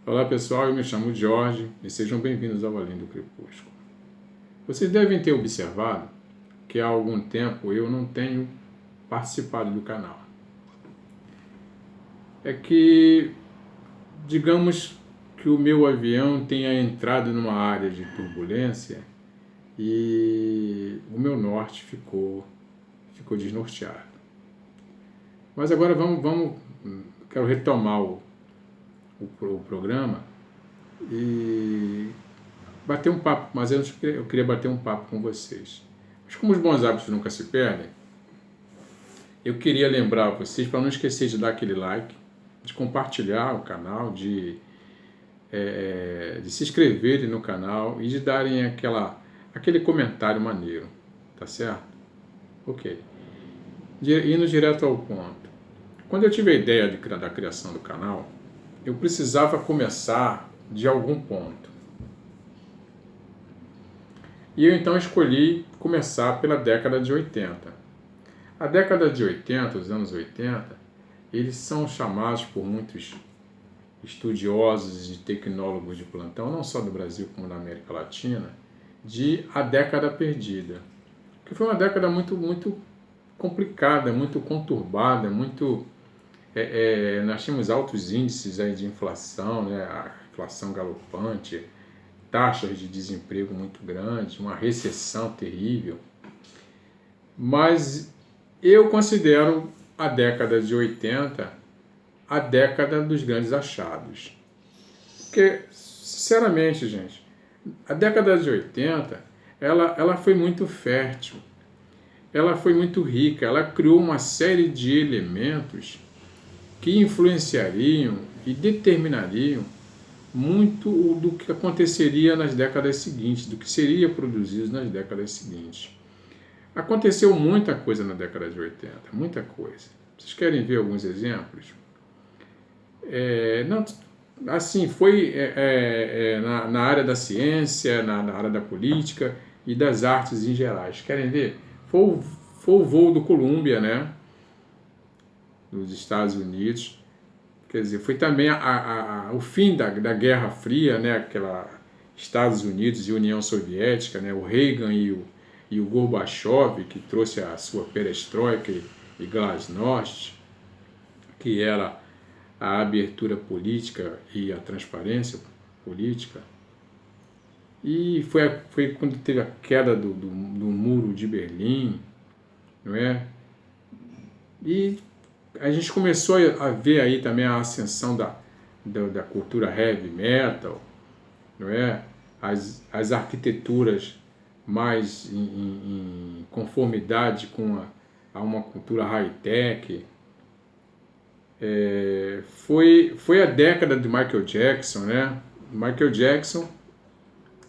Olá pessoal, eu me chamo Jorge e sejam bem-vindos ao Além do Crepúsculo. Vocês devem ter observado que há algum tempo eu não tenho participado do canal. É que, digamos que o meu avião tenha entrado numa área de turbulência e o meu norte ficou desnorteado. Mas agora quero retomar o programa e bater um papo, mas eu queria bater um papo com vocês. Mas como os bons hábitos nunca se perdem, eu queria lembrar vocês para não esquecer de dar aquele like, de compartilhar o canal, de se inscreverem no canal e de darem aquele comentário maneiro, tá certo? Ok. Indo direto ao ponto. Quando eu tive a ideia da criação do canal, eu precisava começar de algum ponto. E eu então escolhi começar pela década de 80. A década de 80, os anos 80, eles são chamados por muitos estudiosos e tecnólogos de plantão, não só do Brasil como da América Latina, de a década perdida. Que foi uma década muito complicada, muito conturbada, nós tínhamos altos índices aí de inflação, né? A inflação galopante, taxas de desemprego muito grandes, uma recessão terrível. Mas eu considero a década de 80 a década dos grandes achados. Porque, sinceramente, gente, a década de 80 ela foi muito fértil, ela foi muito rica, ela criou uma série de elementos que influenciariam e determinariam muito do que aconteceria nas décadas seguintes, do que seria produzido nas décadas seguintes. Aconteceu muita coisa na década de 80, muita coisa. Vocês querem ver alguns exemplos? Foi na área da ciência, na área da política e das artes em geral. Querem ver? Foi o voo do Columbia, né? Dos Estados Unidos. Quer dizer, foi também o fim da Guerra Fria, né? Aquela Estados Unidos e União Soviética, né? O Reagan e o Gorbachev, que trouxe a sua perestroika e glasnost, que era a abertura política e a transparência política. E foi quando teve a queda do muro de Berlim, não é? E a gente começou a ver aí também a ascensão da cultura heavy metal, não é? As arquiteturas mais em conformidade com a uma cultura high-tech. Foi a década de Michael Jackson, né? Michael Jackson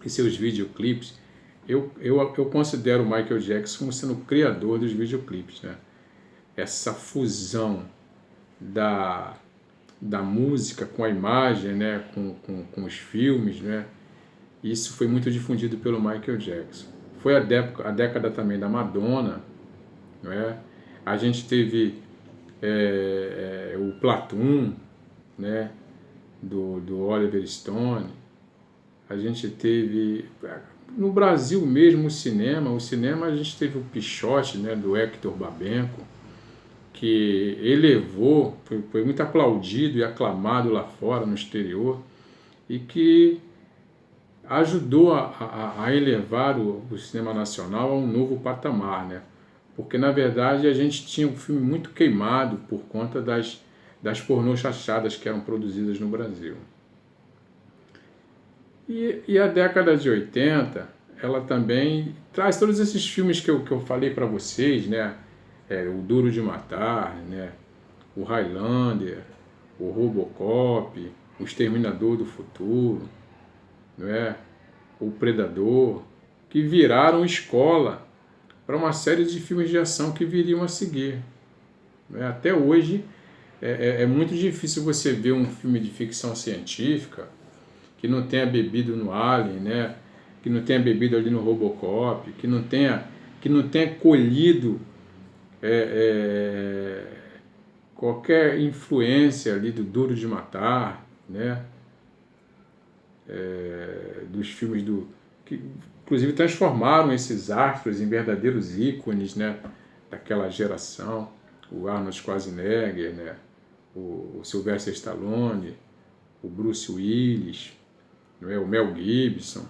e seus videoclipes. Eu considero o Michael Jackson como sendo o criador dos videoclipes, né? Essa fusão da música com a imagem, né? com os filmes, né? Isso foi muito difundido pelo Michael Jackson. Foi a década também da Madonna, não é? A gente teve o Platoon, né? do Oliver Stone. A gente teve, no Brasil mesmo, o cinema a gente teve o Pichote, né? do Hector Babenco, que elevou, foi muito aplaudido e aclamado lá fora, no exterior, e que ajudou a elevar o cinema nacional a um novo patamar, né? Porque, na verdade, a gente tinha um filme muito queimado por conta das pornô chanchadas que eram produzidas no Brasil. E a década de 80, ela também traz todos esses filmes que eu falei para vocês, né? O Duro de Matar, né? O Highlander, o Robocop, o Exterminador do Futuro, não é? O Predador, que viraram escola para uma série de filmes de ação que viriam a seguir. Até hoje é muito difícil você ver um filme de ficção científica que não tenha bebido no Alien, né? Que não tenha bebido ali no Robocop, que não tenha colhido qualquer influência ali do Duro de Matar, né? dos filmes que inclusive transformaram esses astros em verdadeiros ícones, né, daquela geração, o Arnold Schwarzenegger, né, o Sylvester Stallone, o Bruce Willis, né, o Mel Gibson.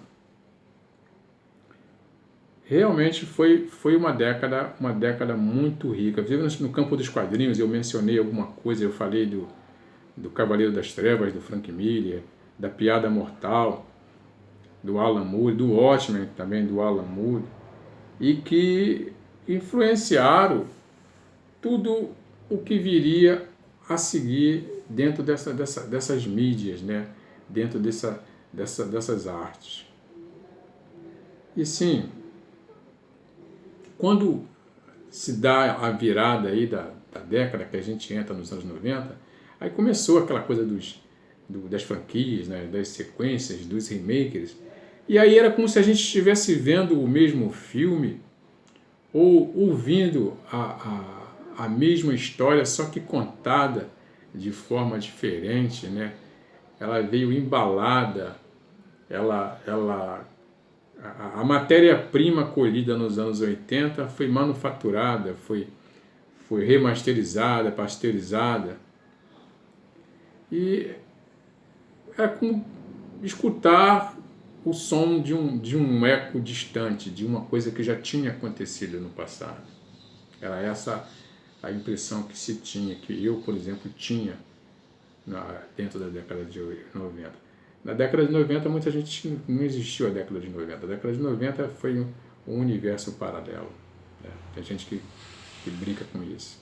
Realmente foi uma década muito rica. No campo dos quadrinhos, eu mencionei alguma coisa, eu falei do Cavaleiro das Trevas, do Frank Miller, da Piada Mortal, do Alan Moore, do Watchmen também, do Alan Moore, e que influenciaram tudo o que viria a seguir dentro dessas mídias, né? Dentro dessas artes. E sim, quando se dá a virada aí da década que a gente entra nos anos 90, aí começou aquela coisa das franquias, né, das sequências, dos remakes, e aí era como se a gente estivesse vendo o mesmo filme ou ouvindo a mesma história, só que contada de forma diferente, né? Ela veio embalada, a matéria-prima colhida nos anos 80 foi manufaturada, foi remasterizada, pasteurizada. E é como escutar o som de um eco distante, de uma coisa que já tinha acontecido no passado. Era essa a impressão que se tinha, que eu, por exemplo, tinha dentro da década de 90. Na década de 90, muita gente não existiu a década de 90. A década de 90 foi um universo paralelo. Né? Tem gente que brinca com isso.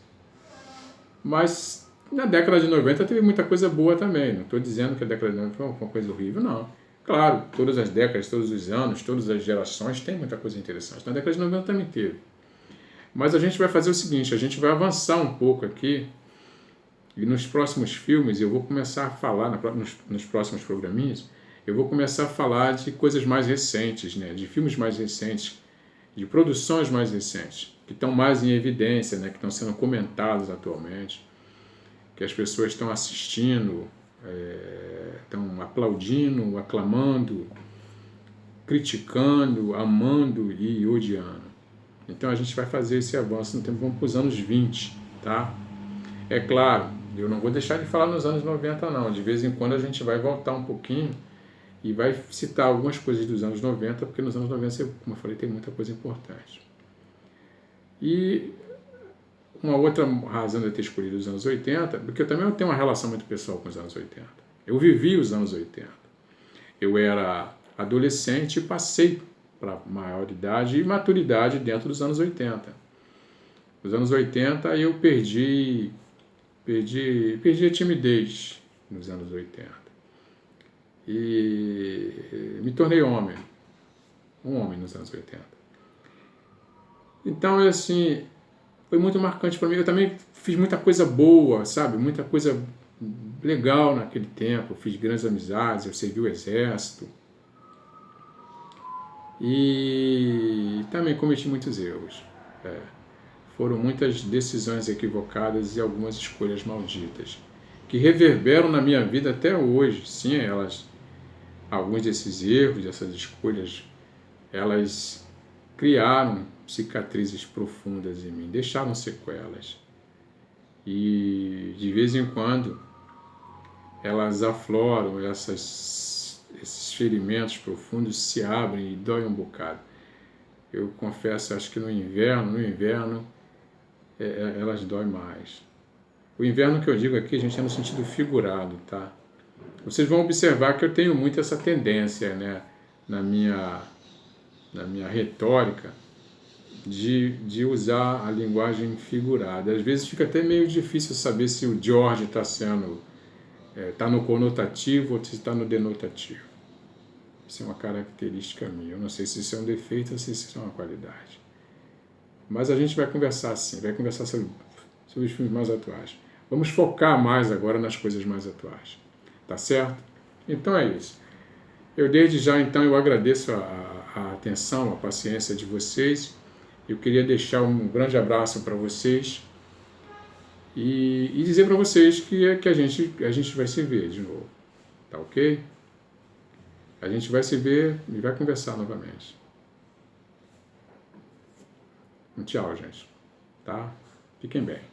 Mas na década de 90 teve muita coisa boa também. Não estou dizendo que a década de 90 foi uma coisa horrível, não. Claro, todas as décadas, todos os anos, todas as gerações tem muita coisa interessante. Na década de 90 também teve. Mas a gente vai fazer o seguinte, a gente vai avançar um pouco aqui e nos próximos filmes eu vou começar a falar, nos próximos programinhas, eu vou começar a falar de coisas mais recentes, né? De filmes mais recentes, de produções mais recentes, que estão mais em evidência, né? Que estão sendo comentados atualmente, que as pessoas estão assistindo, estão aplaudindo, aclamando, criticando, amando e odiando. Então a gente vai fazer esse avanço no tempo, vamos para os anos 20, tá? É claro, eu não vou deixar de falar nos anos 90 não, de vez em quando a gente vai voltar um pouquinho e vai citar algumas coisas dos anos 90, porque nos anos 90, como eu falei, tem muita coisa importante. E uma outra razão de eu ter escolhido os anos 80, porque eu também tenho uma relação muito pessoal com os anos 80. Eu vivi os anos 80. Eu era adolescente e passei para maioridade e maturidade dentro dos anos 80. Nos anos 80 eu perdi a timidez nos anos 80. E me tornei homem. Um homem nos anos 80. Então, assim, foi muito marcante para mim. Eu também fiz muita coisa boa, sabe? Muita coisa legal naquele tempo. Fiz grandes amizades, eu servi o exército. E também cometi muitos erros. Foram muitas decisões equivocadas e algumas escolhas malditas, que reverberam na minha vida até hoje. Sim, alguns desses erros, dessas escolhas, elas criaram cicatrizes profundas em mim, deixaram sequelas. E de vez em quando elas afloram, esses ferimentos profundos se abrem e doem um bocado. Eu confesso, acho que no inverno elas doem mais. O inverno que eu digo aqui, gente, é no sentido figurado, tá? Vocês vão observar que eu tenho muito essa tendência, né, na minha retórica, de usar a linguagem figurada. Às vezes fica até meio difícil saber se o George está no conotativo ou se está no denotativo. Isso é uma característica minha. Eu não sei se isso é um defeito ou se isso é uma qualidade. Mas a gente vai conversar sim, vai conversar sobre os filmes mais atuais. Vamos focar mais agora nas coisas mais atuais. Tá certo? Então é isso. Eu desde já, então, eu agradeço a atenção, a paciência de vocês. Eu queria deixar um grande abraço para vocês e dizer para vocês que a gente vai se ver de novo. Tá ok? A gente vai se ver e vai conversar novamente. Um tchau, gente. Tá? Fiquem bem.